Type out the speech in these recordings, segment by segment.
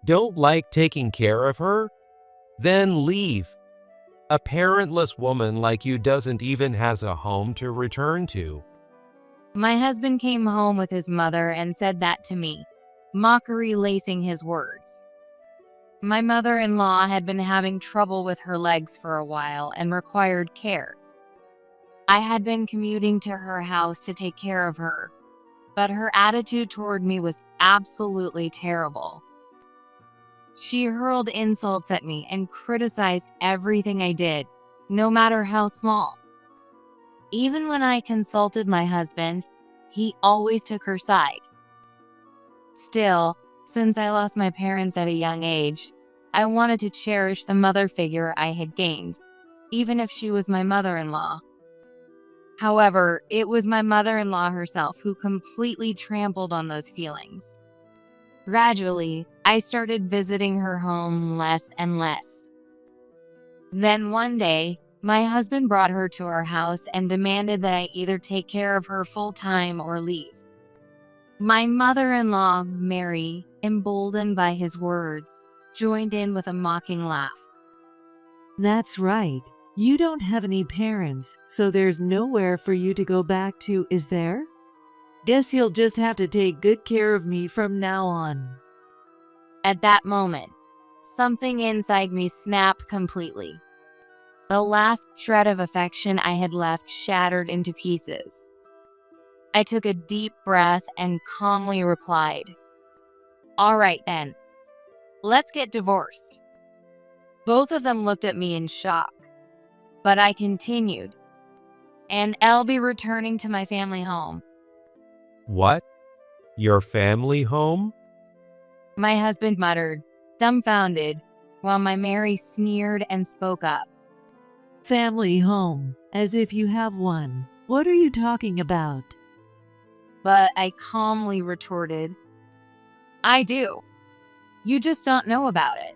Don't like taking care of her? Then leave. A parentless woman like you doesn't even has a home to return to. My husband came home with his mother and said that to me, mockery lacing his words. My mother-in-law had been having trouble with her legs for a while and required care. I had been commuting to her house to take care of her, but her attitude toward me was absolutely terrible. She hurled insults at me and criticized everything I did, no matter how small. Even when I consulted my husband, he always took her side. Still, since I lost my parents at a young age, I wanted to cherish the mother figure I had gained, even if she was my mother-in-law. However, it was my mother-in-law herself who completely trampled on those feelings. Gradually, I started visiting her home less and less. Then one day, my husband brought her to our house and demanded that I either take care of her full-time or leave. My mother-in-law, Mary, emboldened by his words, joined in with a mocking laugh. That's right. You don't have any parents, so there's nowhere for you to go back to, is there? Guess you'll just have to take good care of me from now on. At that moment, something inside me snapped completely. The last shred of affection I had left shattered into pieces. I took a deep breath and calmly replied, "All right then, let's get divorced." Both of them looked at me in shock, but I continued, "And I'll be returning to my family home." What? Your family home? My husband muttered, dumbfounded, while my Mary sneered and spoke up. Family home, as if you have one. What are you talking about? But I calmly retorted, "I do. You just don't know about it.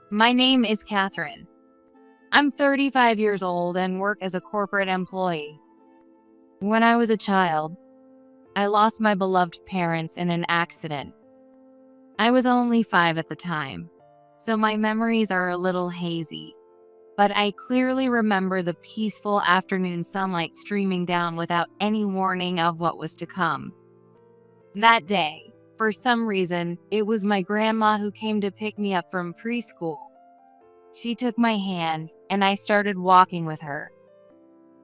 My name is Catherine. I'm 35 years old and work as a corporate employee. When I was a child, I lost my beloved parents in an accident. I was only 5 at the time, so my memories are a little hazy, but I clearly remember the peaceful afternoon sunlight streaming down without any warning of what was to come. That day, for some reason, it was my grandma who came to pick me up from preschool. She took my hand, and I started walking with her.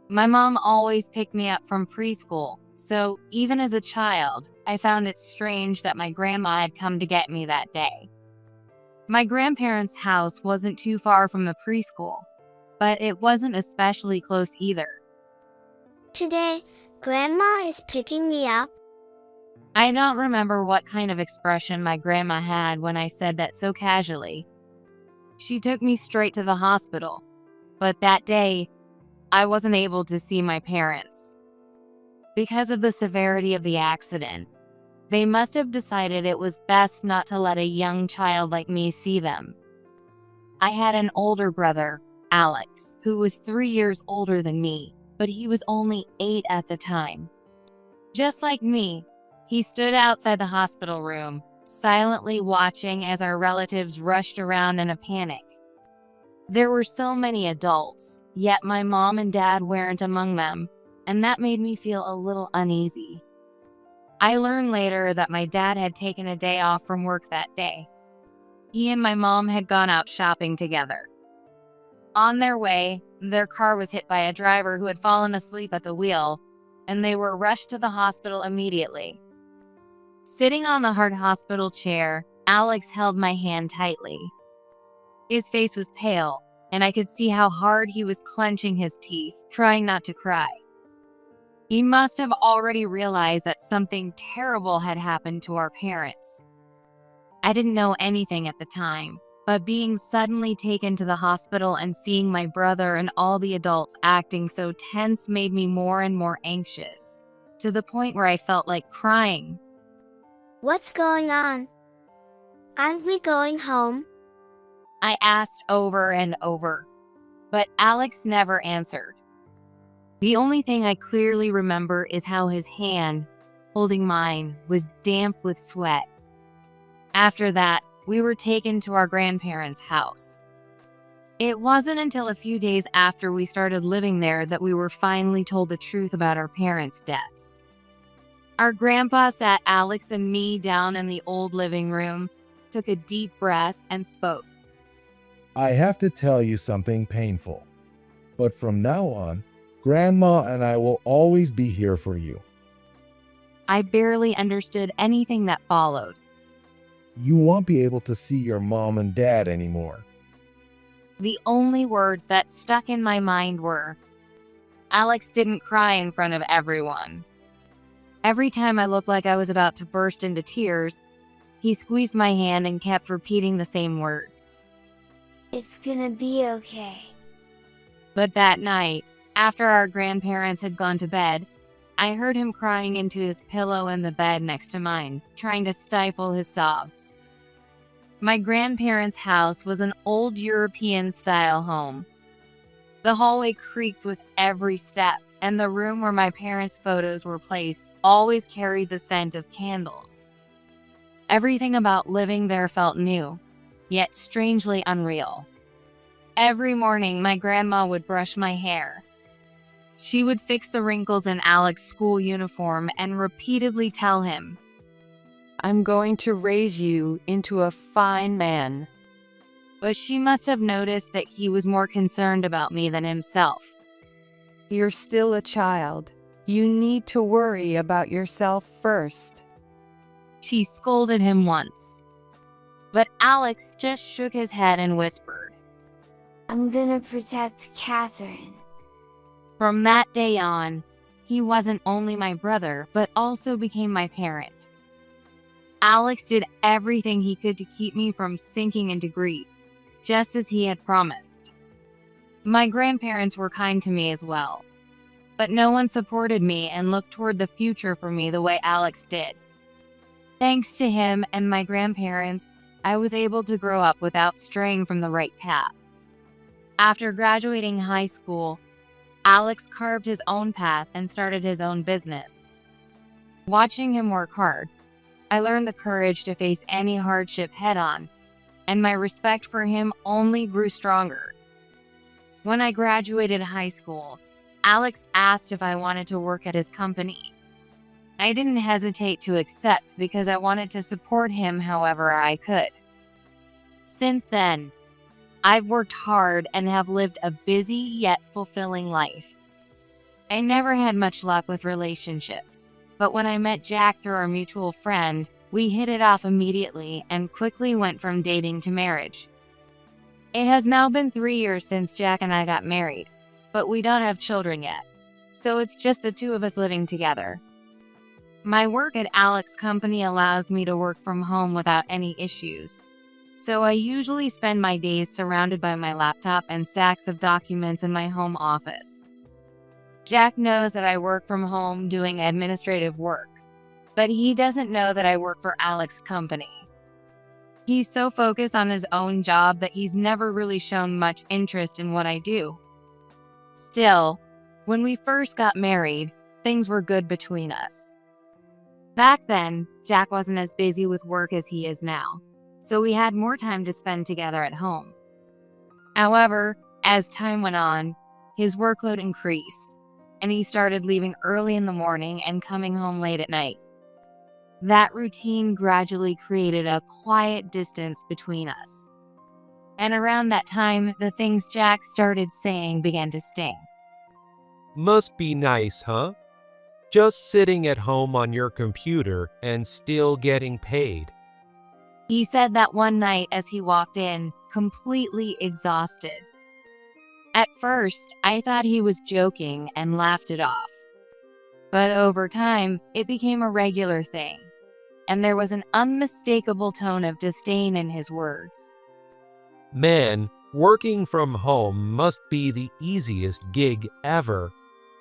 My mom always picked me up from preschool, so even as a child, I found it strange that my grandma had come to get me that day. My grandparents' house wasn't too far from the preschool, but it wasn't especially close either. Today, Grandma is picking me up. I don't remember what kind of expression my grandma had when I said that so casually. She took me straight to the hospital, but that day, I wasn't able to see my parents. Because of the severity of the accident, they must have decided it was best not to let a young child like me see them. I had an older brother, Alex, who was 3 years older than me, but he was only 8 at the time. Just like me, he stood outside the hospital room, silently watching as our relatives rushed around in a panic. There were so many adults, yet my mom and dad weren't among them, and that made me feel a little uneasy. I learned later that my dad had taken a day off from work that day. He and my mom had gone out shopping together. On their way, their car was hit by a driver who had fallen asleep at the wheel, and they were rushed to the hospital immediately. Sitting on the hard hospital chair, Alex held my hand tightly. His face was pale, and I could see how hard he was clenching his teeth, trying not to cry. He must have already realized that something terrible had happened to our parents. I didn't know anything at the time, but being suddenly taken to the hospital and seeing my brother and all the adults acting so tense made me more and more anxious, to the point where I felt like crying. What's going on? Aren't we going home? I asked over and over, but Alex never answered. The only thing I clearly remember is how his hand, holding mine, was damp with sweat. After that, we were taken to our grandparents' house. It wasn't until a few days after we started living there that we were finally told the truth about our parents' deaths. Our grandpa sat Alex and me down in the old living room, took a deep breath, and spoke. I have to tell you something painful, but from now on, Grandma and I will always be here for you. I barely understood anything that followed. You won't be able to see your mom and dad anymore. The only words that stuck in my mind were, Alex didn't cry in front of everyone. Every time I looked like I was about to burst into tears, he squeezed my hand and kept repeating the same words. It's gonna be okay. But that night, after our grandparents had gone to bed, I heard him crying into his pillow in the bed next to mine, trying to stifle his sobs. My grandparents' house was an old European-style home. The hallway creaked with every step, and the room where my parents' photos were placed always carried the scent of candles. Everything about living there felt new, yet strangely unreal. Every morning, my grandma would brush my hair. She would fix the wrinkles in Alex's school uniform and repeatedly tell him, I'm going to raise you into a fine man. but she must have noticed that he was more concerned about me than himself. You're still a child. You need to worry about yourself first. She scolded him once. But Alex just shook his head and whispered. I'm gonna protect Catherine. From that day on, he wasn't only my brother, but also became my parent. Alex did everything he could to keep me from sinking into grief, just as he had promised. My grandparents were kind to me as well, but no one supported me and looked toward the future for me the way Alex did. Thanks to him and my grandparents, I was able to grow up without straying from the right path. After graduating high school, Alex carved his own path and started his own business. Watching him work hard, I learned the courage to face any hardship head-on, and my respect for him only grew stronger. When I graduated high school, Alex asked if I wanted to work at his company. I didn't hesitate to accept because I wanted to support him however I could. Since then, I've worked hard and have lived a busy yet fulfilling life. I never had much luck with relationships, but when I met Jack through our mutual friend, we hit it off immediately and quickly went from dating to marriage. It has now been 3 years since Jack and I got married, but we don't have children yet, so it's just the two of us living together. My work at Alex's company allows me to work from home without any issues, so I usually spend my days surrounded by my laptop and stacks of documents in my home office. Jack knows that I work from home doing administrative work, but he doesn't know that I work for Alex's company. He's so focused on his own job that he's never really shown much interest in what I do. Still, when we first got married, things were good between us. Back then, Jack wasn't as busy with work as he is now, so we had more time to spend together at home. However, as time went on, his workload increased, and he started leaving early in the morning and coming home late at night. That routine gradually created a quiet distance between us. And around that time, the things Jack started saying began to sting. Must be nice, huh? Just sitting at home on your computer and still getting paid. He said that one night as he walked in, completely exhausted. At first, I thought he was joking and laughed it off. But over time, it became a regular thing, and there was an unmistakable tone of disdain in his words. Man, working from home must be the easiest gig ever.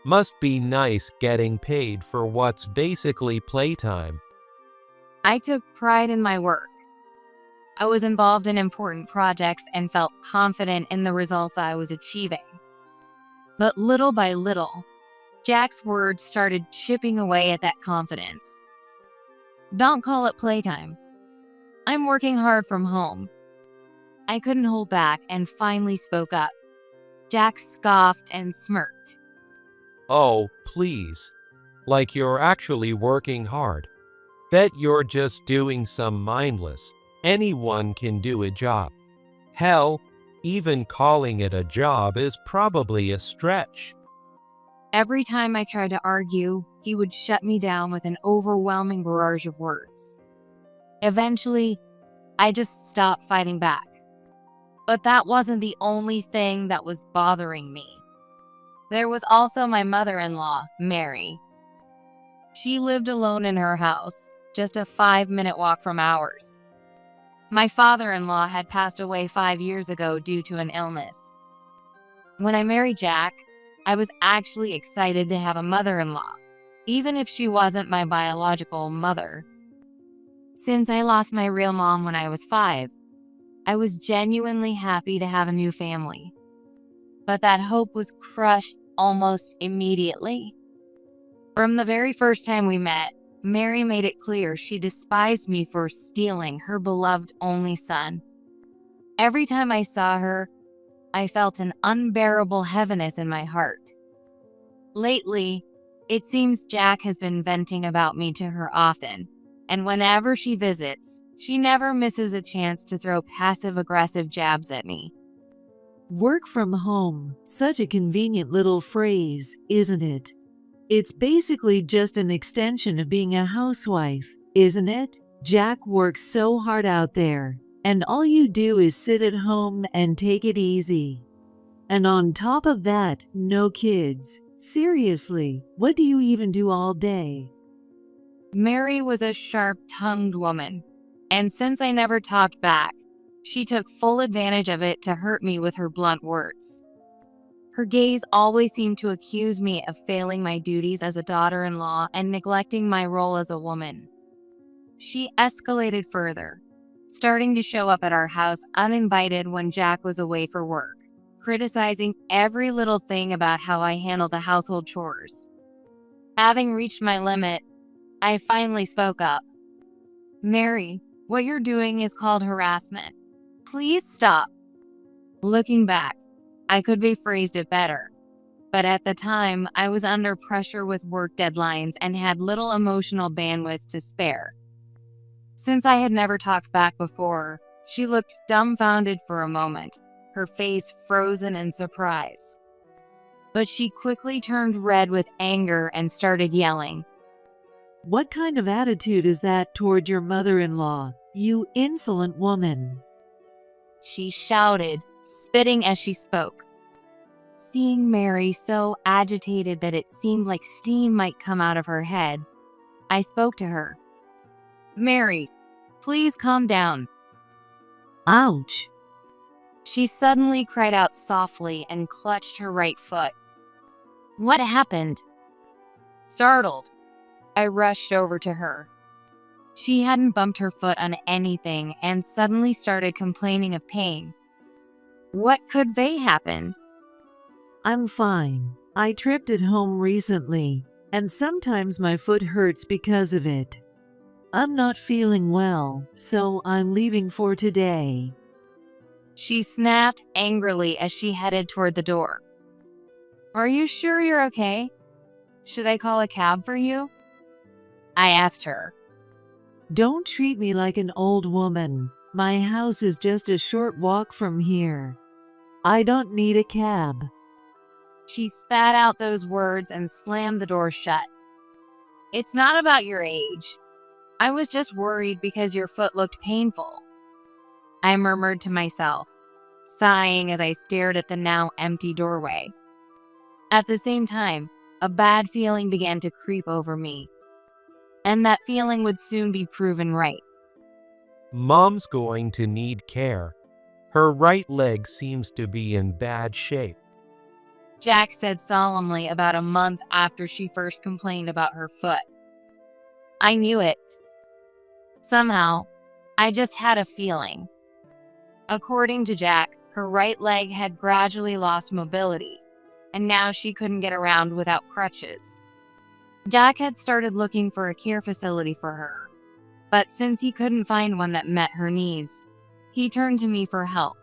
Must be nice getting paid for what's basically playtime. I took pride in my work. I was involved in important projects and felt confident in the results I was achieving. But little by little, Jack's words started chipping away at that confidence. Don't call it playtime. I'm working hard from home. I couldn't hold back and finally spoke up. Jack scoffed and smirked. Oh, please. Like you're actually working hard. Bet you're just doing some mindless. Anyone can do a job. Hell, even calling it a job is probably a stretch. Every time I tried to argue, he would shut me down with an overwhelming barrage of words. Eventually, I just stopped fighting back. But that wasn't the only thing that was bothering me. There was also my mother-in-law, Mary. She lived alone in her house, just a 5-minute walk from ours. My father-in-law had passed away 5 years ago due to an illness. When I married Jack, I was actually excited to have a mother-in-law, even if she wasn't my biological mother. Since I lost my real mom when I was 5, I was genuinely happy to have a new family. But that hope was crushed almost immediately. From the very first time we met, Mary made it clear she despised me for stealing her beloved only son. Every time I saw her, I felt an unbearable heaviness in my heart. Lately, it seems Jack has been venting about me to her often, and whenever she visits, she never misses a chance to throw passive-aggressive jabs at me. Work from home, such a convenient little phrase, isn't it? It's basically just an extension of being a housewife, isn't it? Jack works so hard out there, and all you do is sit at home and take it easy. And on top of that, no kids. Seriously, what do you even do all day? Mary was a sharp-tongued woman, and since I never talked back, she took full advantage of it to hurt me with her blunt words. Her gaze always seemed to accuse me of failing my duties as a daughter-in-law and neglecting my role as a woman. She escalated further, starting to show up at our house uninvited when Jack was away for work, criticizing every little thing about how I handled the household chores. Having reached my limit, I finally spoke up. Mary, what you're doing is called harassment. Please stop. Looking back, I could have phrased it better, but at the time, I was under pressure with work deadlines and had little emotional bandwidth to spare. Since I had never talked back before, she looked dumbfounded for a moment, her face frozen in surprise. But she quickly turned red with anger and started yelling. What kind of attitude is that toward your mother-in-law, you insolent woman? She shouted, spitting as she spoke. Seeing Mary so agitated that it seemed like steam might come out of her head, I spoke to her. Mary, please calm down. Ouch! She suddenly cried out softly and clutched her right foot. What happened? Startled, I rushed over to her. She hadn't bumped her foot on anything and suddenly started complaining of pain. What could have happened? I'm fine. I tripped at home recently, and sometimes my foot hurts because of it. I'm not feeling well, so I'm leaving for today. She snapped angrily as she headed toward the door. Are you sure you're okay? Should I call a cab for you? I asked her. Don't treat me like an old woman. My house is just a short walk from here. I don't need a cab. She spat out those words and slammed the door shut. It's not about your age. I was just worried because your foot looked painful. I murmured to myself, sighing as I stared at the now empty doorway. At the same time, a bad feeling began to creep over me. And that feeling would soon be proven right. Mom's going to need care. Her right leg seems to be in bad shape. Jack said solemnly about a month after she first complained about her foot. I knew it. Somehow, I just had a feeling. According to Jack, her right leg had gradually lost mobility, and now she couldn't get around without crutches. Jack had started looking for a care facility for her, But since he couldn't find one that met her needs, he turned to me for help.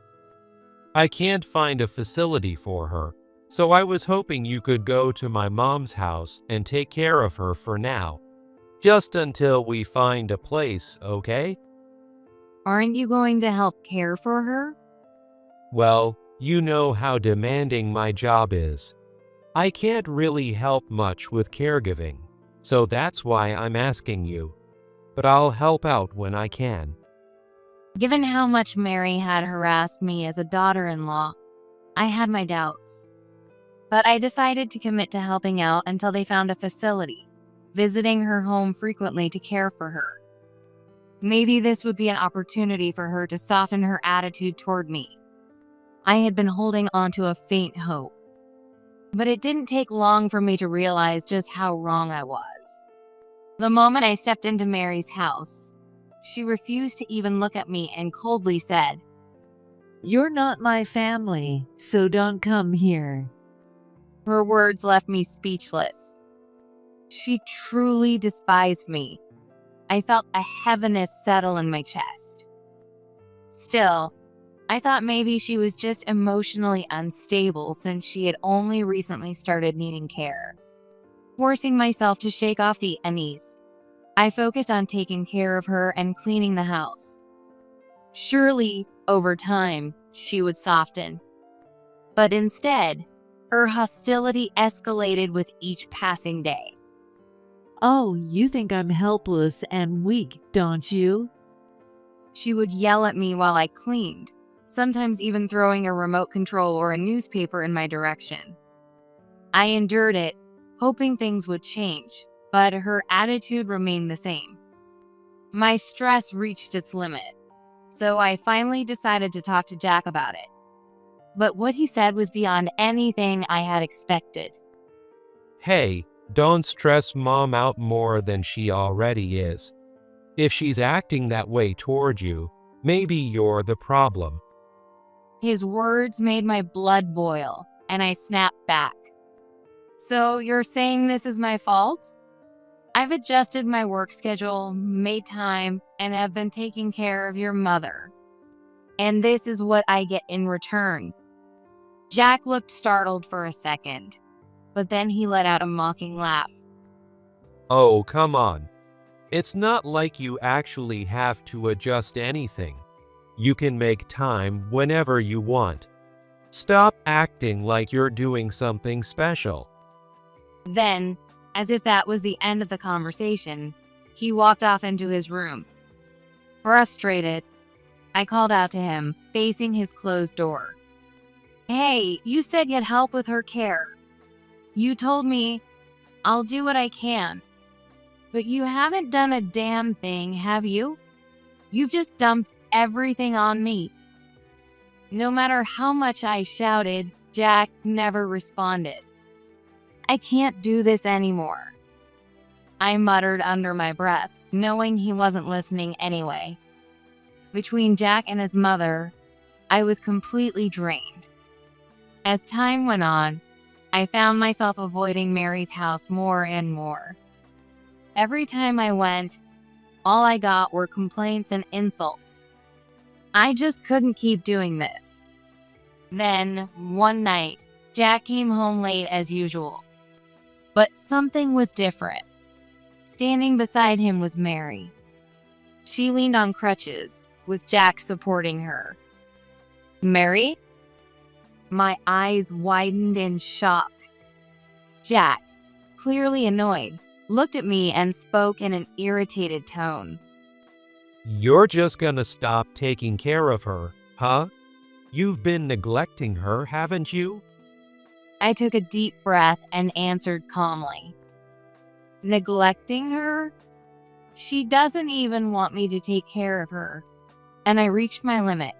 I can't find a facility for her, so I was hoping you could go to my mom's house and take care of her for now. Just until we find a place, okay? Aren't you going to help care for her? Well, you know how demanding my job is. I can't really help much with caregiving, so that's why I'm asking you. But I'll help out when I can. Given how much Mary had harassed me as a daughter-in-law, I had my doubts. But I decided to commit to helping out until they found a facility, visiting her home frequently to care for her. Maybe this would be an opportunity for her to soften her attitude toward me. I had been holding on to a faint hope. But it didn't take long for me to realize just how wrong I was. The moment I stepped into Mary's house, she refused to even look at me and coldly said, "You're not my family, so don't come here." Her words left me speechless. She truly despised me. I felt a heaviness settle in my chest. Still, I thought maybe she was just emotionally unstable since she had only recently started needing care. Forcing myself to shake off the unease, I focused on taking care of her and cleaning the house. Surely, over time, she would soften. But instead, her hostility escalated with each passing day. "Oh, you think I'm helpless and weak, don't you?" She would yell at me while I cleaned, sometimes even throwing a remote control or a newspaper in my direction. I endured it, hoping things would change, but her attitude remained the same. My stress reached its limit, so I finally decided to talk to Jack about it. But what he said was beyond anything I had expected. Hey, don't stress mom out more than she already is. If she's acting that way toward you, maybe you're the problem. His words made my blood boil, and I snapped back. So you're saying this is my fault? I've adjusted my work schedule, made time, and have been taking care of your mother. And this is what I get in return. Jack looked startled for a second, but then he let out a mocking laugh. Oh, come on. It's not like you actually have to adjust anything. You can make time whenever you want. Stop acting like you're doing something special. Then, as if that was the end of the conversation, he walked off into his room. Frustrated, I called out to him, facing his closed door. Hey, you said you'd help with her care. You told me I'll do what I can. But you haven't done a damn thing, have you? You've just dumped everything on me. No matter how much I shouted, Jack never responded. I can't do this anymore. I muttered under my breath, knowing he wasn't listening anyway. Between Jack and his mother, I was completely drained. As time went on, I found myself avoiding Mary's house more and more. Every time I went, all I got were complaints and insults. I just couldn't keep doing this. Then, one night, Jack came home late as usual. But something was different. Standing beside him was Mary. She leaned on crutches, with Jack supporting her. Mary? My eyes widened in shock. Jack, clearly annoyed, looked at me and spoke in an irritated tone. You're just gonna stop taking care of her, huh? You've been neglecting her, haven't you? I took a deep breath and answered calmly. Neglecting her? She doesn't even want me to take care of her. And I reached my limit.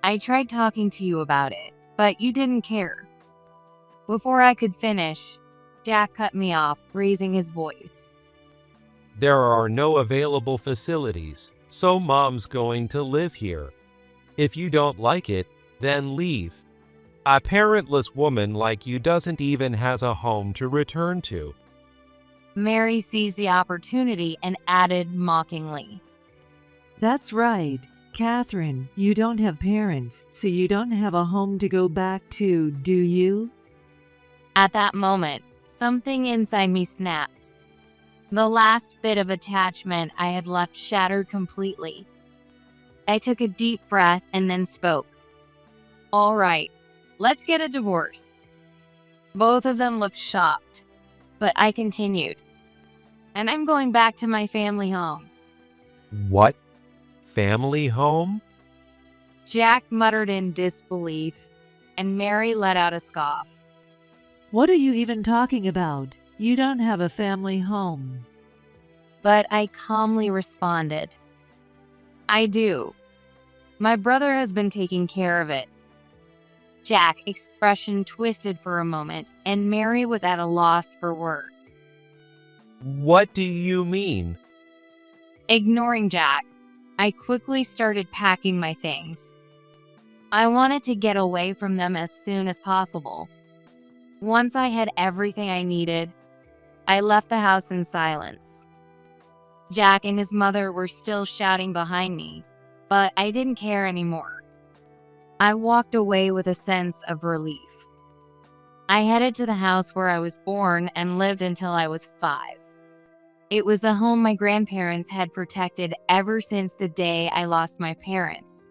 I tried talking to you about it, but you didn't care. Before I could finish, Jack cut me off, raising his voice. There are no available facilities, so mom's going to live here. If you don't like it, then leave. A parentless woman like you doesn't even has a home to return to. Mary seized the opportunity and added mockingly. That's right. Catherine, you don't have parents, so you don't have a home to go back to, do you? At that moment, something inside me snapped. The last bit of attachment I had left shattered completely. I took a deep breath and then spoke. All right, let's get a divorce. Both of them looked shocked, but I continued. And I'm going back to my family home. What? Family home? Jack muttered in disbelief, and Mary let out a scoff. What are you even talking about? You don't have a family home. But I calmly responded, I do. My brother has been taking care of it. Jack's expression twisted for a moment, and Mary was at a loss for words. What do you mean? Ignoring Jack, I quickly started packing my things. I wanted to get away from them as soon as possible. Once I had everything I needed, I left the house in silence. Jack and his mother were still shouting behind me, but I didn't care anymore. I walked away with a sense of relief. I headed to the house where I was born and lived until I was 5. It was the home my grandparents had protected ever since the day I lost my parents.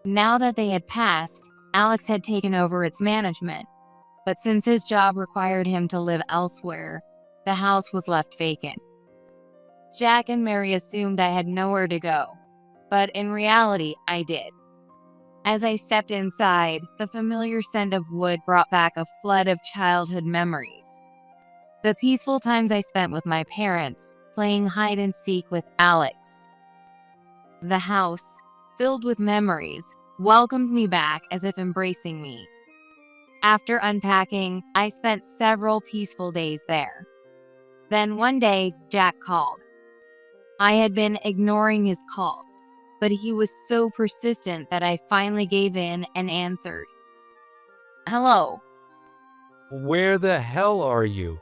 Now that they had passed, Alex had taken over its management, but since his job required him to live elsewhere, the house was left vacant. Jack and Mary assumed I had nowhere to go, but in reality, I did. As I stepped inside, the familiar scent of wood brought back a flood of childhood memories. The peaceful times I spent with my parents, playing hide and seek with Alex. The house, filled with memories, welcomed me back as if embracing me. After unpacking, I spent several peaceful days there. Then one day, Jack called. I had been ignoring his calls, but he was so persistent that I finally gave in and answered. Hello. Where the hell are you?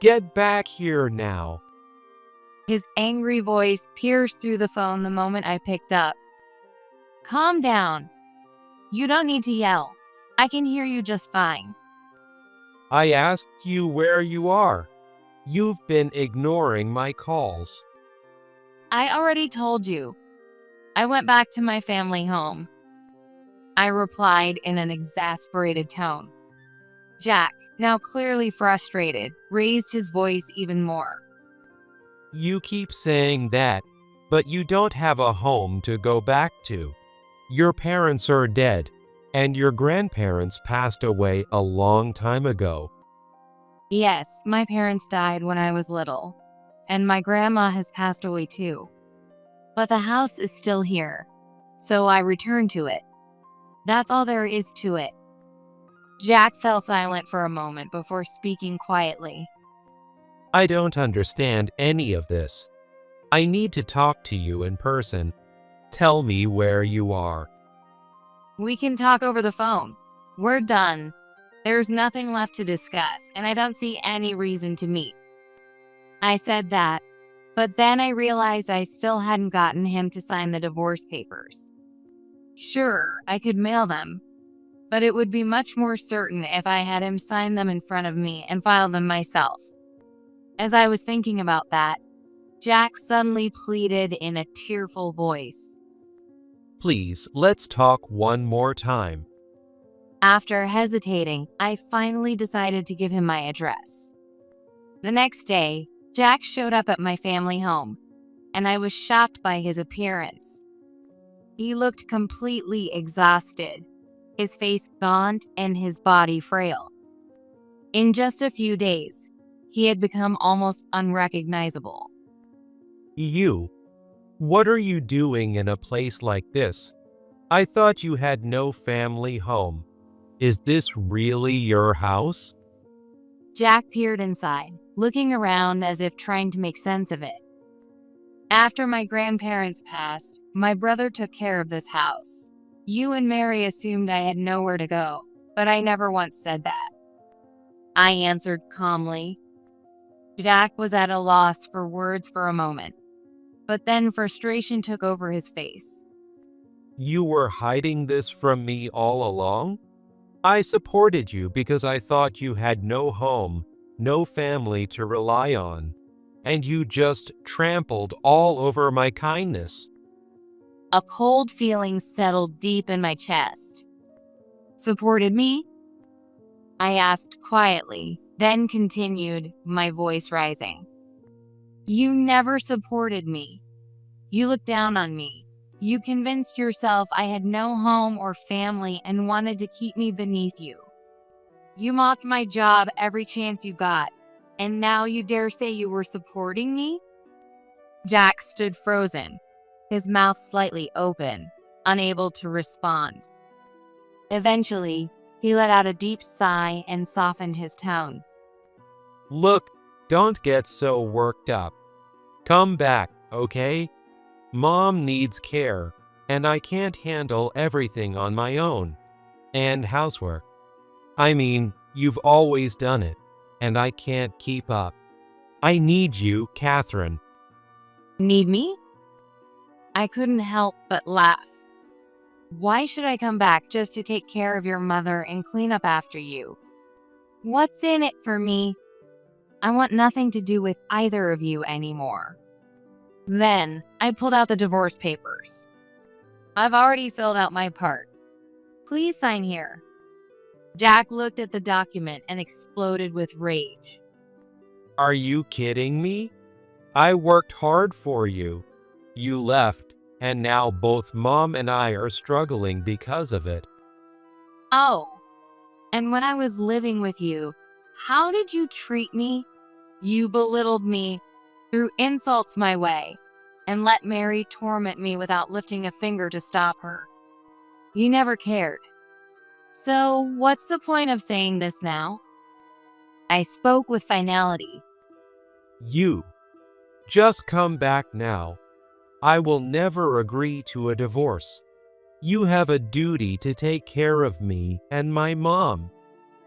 Get back here now. His angry voice pierced through the phone the moment I picked up. Calm down. You don't need to yell. I can hear you just fine. I asked you where you are. You've been ignoring my calls. I already told you. I went back to my family home. I replied in an exasperated tone. Jack, now clearly frustrated, raised his voice even more. You keep saying that, but you don't have a home to go back to. Your parents are dead, and your grandparents passed away a long time ago. Yes, my parents died when I was little, and my grandma has passed away too. But the house is still here, so I returned to it. That's all there is to it. Jack fell silent for a moment before speaking quietly. I don't understand any of this. I need to talk to you in person. Tell me where you are. We can talk over the phone. We're done. There's nothing left to discuss, and I don't see any reason to meet. I said that, but then I realized I still hadn't gotten him to sign the divorce papers. Sure, I could mail them, but it would be much more certain if I had him sign them in front of me and file them myself. As I was thinking about that, Jack suddenly pleaded in a tearful voice. Please, let's talk one more time. After hesitating, I finally decided to give him my address. The next day, Jack showed up at my family home, and I was shocked by his appearance. He looked completely exhausted, his face gaunt and his body frail. In just a few days, he had become almost unrecognizable. You? What are you doing in a place like this? I thought you had no family home. Is this really your house? Jack peered inside, looking around as if trying to make sense of it. After my grandparents passed, my brother took care of this house. You and Mary assumed I had nowhere to go, but I never once said that. I answered calmly. Jack was at a loss for words for a moment, but then frustration took over his face. You were hiding this from me all along? I supported you because I thought you had no home, no family to rely on, and you just trampled all over my kindness. A cold feeling settled deep in my chest. Supported me? I asked quietly, then continued, my voice rising. You never supported me. You looked down on me. You convinced yourself I had no home or family and wanted to keep me beneath you. You mocked my job every chance you got, and now you dare say you were supporting me? Jack stood frozen, his mouth slightly open, unable to respond. Eventually, he let out a deep sigh and softened his tone. Look, don't get so worked up. Come back, okay? Mom needs care, and I can't handle everything on my own. And housework. I mean, you've always done it, and I can't keep up. I need you, Catherine. Need me? I couldn't help but laugh. Why should I come back just to take care of your mother and clean up after you? What's in it for me? I want nothing to do with either of you anymore. Then, I pulled out the divorce papers. I've already filled out my part. Please sign here. Jack looked at the document and exploded with rage. Are you kidding me? I worked hard for you. You left, and now both Mom and I are struggling because of it. Oh, and when I was living with you, how did you treat me? You belittled me, threw insults my way, and let Mary torment me without lifting a finger to stop her. You never cared. So, what's the point of saying this now? I spoke with finality. You. Just come back now. I will never agree to a divorce. You have a duty to take care of me and my mom.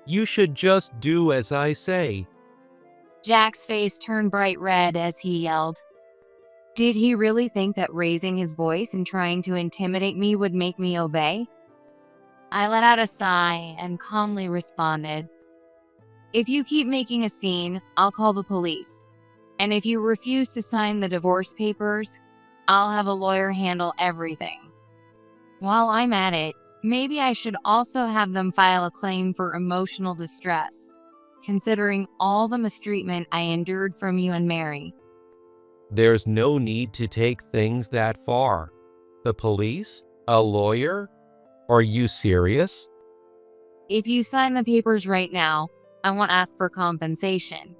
You should just do as I say. Jack's face turned bright red as he yelled. Did he really think that raising his voice and trying to intimidate me would make me obey? I let out a sigh and calmly responded, If you keep making a scene, I'll call the police. And if you refuse to sign the divorce papers, I'll have a lawyer handle everything. While I'm at it, maybe I should also have them file a claim for emotional distress, considering all the mistreatment I endured from you and Mary. There's no need to take things that far. The police? A lawyer? Are you serious? If you sign the papers right now, I won't ask for compensation.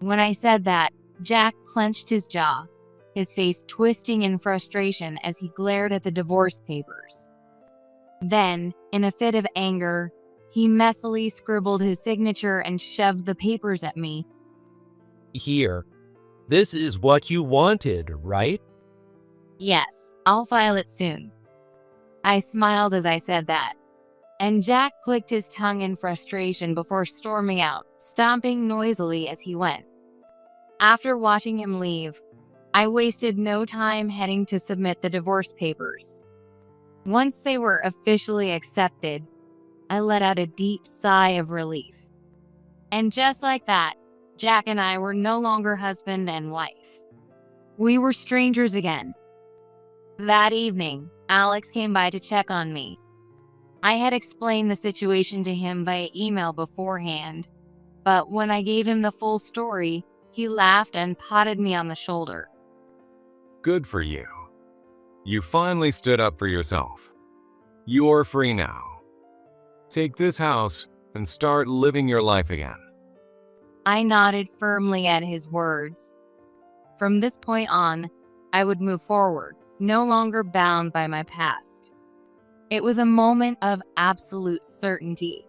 When I said that, Jack clenched his jaw, his face twisting in frustration as he glared at the divorce papers. Then, in a fit of anger, he messily scribbled his signature and shoved the papers at me. Here. This is what you wanted, right? Yes, I'll file it soon. I smiled as I said that, and Jack clicked his tongue in frustration before storming out, stomping noisily as he went. After watching him leave, I wasted no time heading to submit the divorce papers. Once they were officially accepted, I let out a deep sigh of relief. And just like that, Jack and I were no longer husband and wife. We were strangers again. That evening, Alex came by to check on me. I had explained the situation to him via email beforehand, but when I gave him the full story, he laughed and patted me on the shoulder. Good for you. You finally stood up for yourself. You're free now. Take this house and start living your life again. I nodded firmly at his words. From this point on, I would move forward, no longer bound by my past. It was a moment of absolute certainty.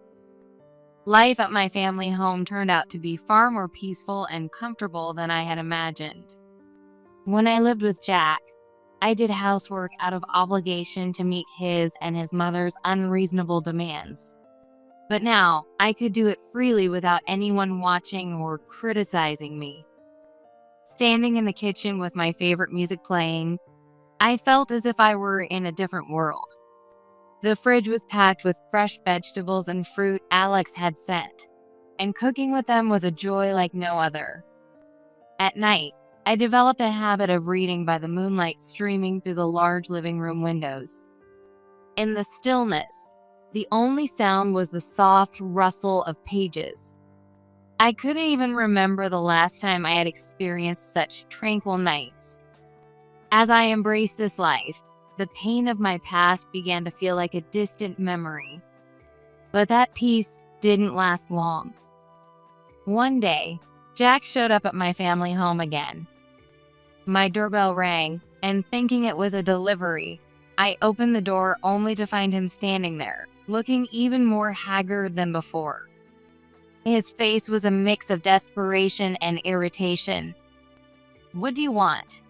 Life at my family home turned out to be far more peaceful and comfortable than I had imagined. When I lived with Jack, I did housework out of obligation to meet his and his mother's unreasonable demands. But now, I could do it freely without anyone watching or criticizing me. Standing in the kitchen with my favorite music playing, I felt as if I were in a different world. The fridge was packed with fresh vegetables and fruit Alex had sent, and cooking with them was a joy like no other. At night, I developed a habit of reading by the moonlight streaming through the large living room windows. In the stillness, the only sound was the soft rustle of pages. I couldn't even remember the last time I had experienced such tranquil nights. As I embraced this life, the pain of my past began to feel like a distant memory. But that peace didn't last long. One day, Jack showed up at my family home again. My doorbell rang, and thinking it was a delivery, I opened the door only to find him standing there, looking even more haggard than before. His face was a mix of desperation and irritation. "What do you want?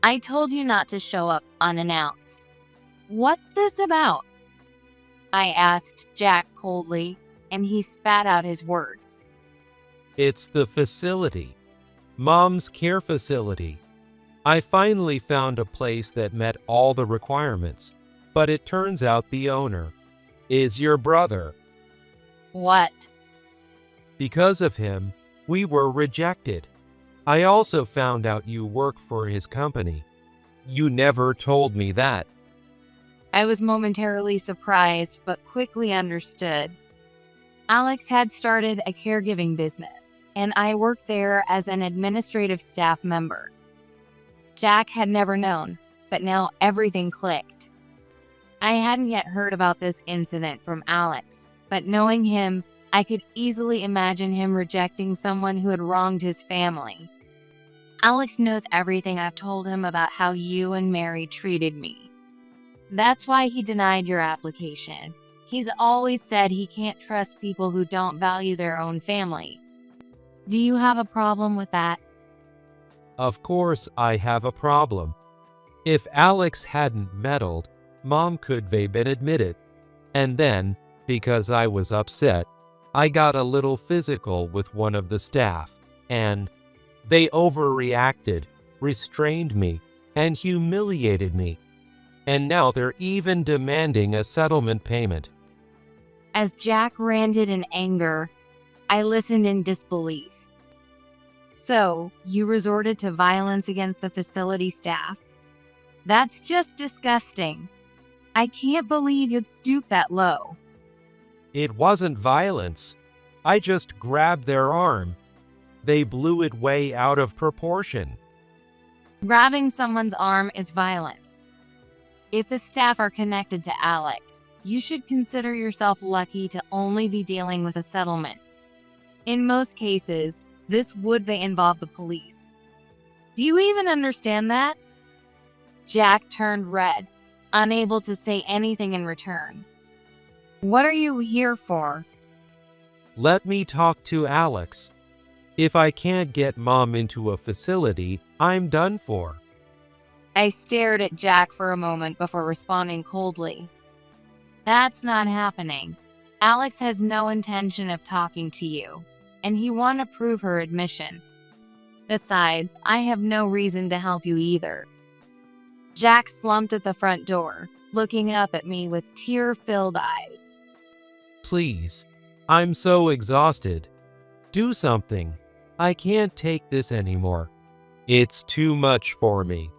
I told you not to show up unannounced. What's this about?" I asked Jack coldly, and he spat out his words. It's the facility. Mom's care facility. I finally found a place that met all the requirements, but it turns out the owner is your brother. "What?" Because of him, we were rejected. I also found out you work for his company. You never told me that. I was momentarily surprised, but quickly understood. Alex had started a caregiving business, and I worked there as an administrative staff member. Jack had never known, but now everything clicked. I hadn't yet heard about this incident from Alex, but knowing him, I could easily imagine him rejecting someone who had wronged his family. "Alex knows everything I've told him about how you and Mary treated me. That's why he denied your application. He's always said he can't trust people who don't value their own family. Do you have a problem with that?" Of course I have a problem. If Alex hadn't meddled, Mom could have been admitted. And then, because I was upset, I got a little physical with one of the staff, and they overreacted, restrained me, and humiliated me. And now they're even demanding a settlement payment. As Jack ranted in anger, I listened in disbelief. "So, you resorted to violence against the facility staff? That's just disgusting. I can't believe you'd stoop that low." It wasn't violence. I just grabbed their arm. They blew it way out of proportion. Grabbing someone's arm is violence. If the staff are connected to Alex, you should consider yourself lucky to only be dealing with a settlement. In most cases, this would involve the police. Do you even understand that? Jack turned red, unable to say anything in return. "What are you here for?" Let me talk to Alex. If I can't get Mom into a facility, I'm done for. I stared at Jack for a moment before responding coldly. "That's not happening. Alex has no intention of talking to you, and he won't approve her admission. Besides, I have no reason to help you either." Jack slumped at the front door, looking up at me with tear-filled eyes. Please. I'm so exhausted. Do something. I can't take this anymore. It's too much for me.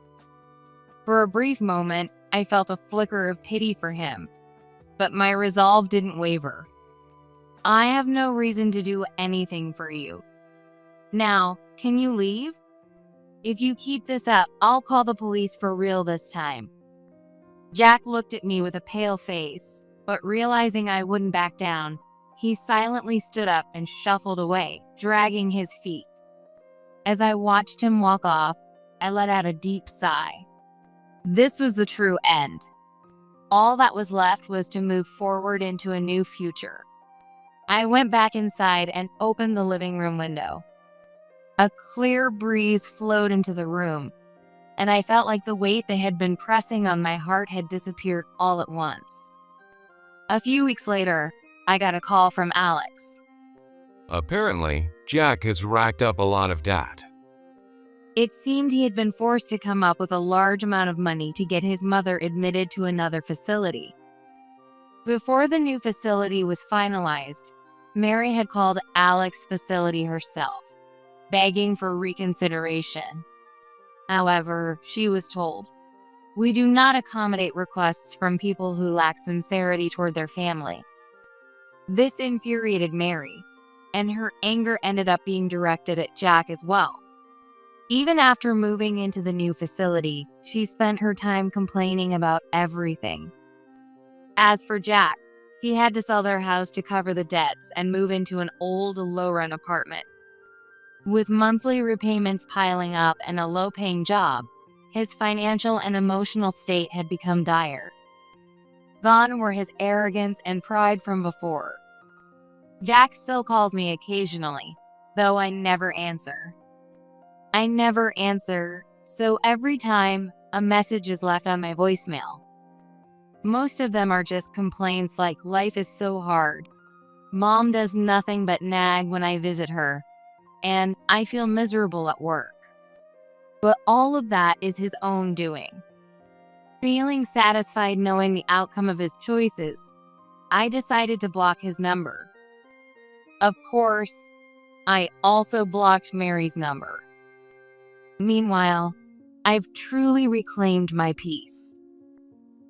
For a brief moment, I felt a flicker of pity for him, but my resolve didn't waver. "I have no reason to do anything for you. Now, can you leave? If you keep this up, I'll call the police for real this time." Jack looked at me with a pale face, but realizing I wouldn't back down, he silently stood up and shuffled away, dragging his feet. As I watched him walk off, I let out a deep sigh. This was the true end. All that was left was to move forward into a new future. I went back inside and opened the living room window. A clear breeze flowed into the room, and I felt like the weight that had been pressing on my heart had disappeared all at once. A few weeks later, I got a call from Alex. Apparently, Jack has racked up a lot of debt. It seemed he had been forced to come up with a large amount of money to get his mother admitted to another facility. Before the new facility was finalized, Mary had called Alex's facility herself, begging for reconsideration. However, she was told, "We do not accommodate requests from people who lack sincerity toward their family." This infuriated Mary, and her anger ended up being directed at Jack as well. Even after moving into the new facility, she spent her time complaining about everything. As for Jack, he had to sell their house to cover the debts and move into an old, low-rent apartment. With monthly repayments piling up and a low-paying job, his financial and emotional state had become dire. Gone were his arrogance and pride from before. Jack still calls me occasionally, though I never answer. So every time, a message is left on my voicemail. Most of them are just complaints like, "Life is so hard. Mom does nothing but nag when I visit her, and I feel miserable at work." But all of that is his own doing. Feeling satisfied knowing the outcome of his choices, I decided to block his number. Of course, I also blocked Mary's number. Meanwhile, I've truly reclaimed my peace.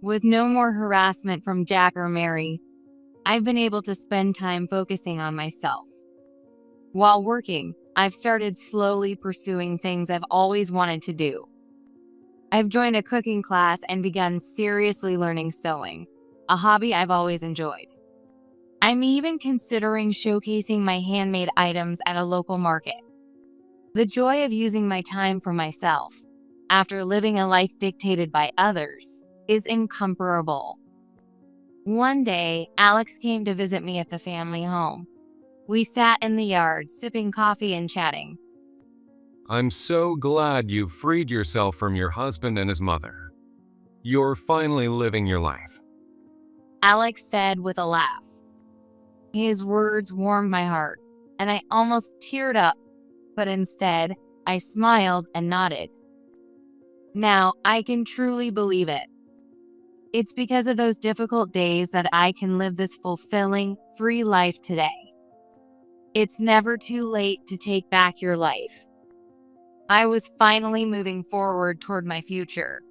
With no more harassment from Jack or Mary, I've been able to spend time focusing on myself. While working, I've started slowly pursuing things I've always wanted to do. I've joined a cooking class and begun seriously learning sewing, a hobby I've always enjoyed. I'm even considering showcasing my handmade items at a local market. The joy of using my time for myself, after living a life dictated by others, is incomparable. One day, Alex came to visit me at the family home. We sat in the yard, sipping coffee and chatting. I'm so glad you freed yourself from your husband and his mother. You're finally living your life. Alex said with a laugh. His words warmed my heart, and I almost teared up, but instead, I smiled and nodded. Now, I can truly believe it. It's because of those difficult days that I can live this fulfilling, free life today. It's never too late to take back your life. I was finally moving forward toward my future.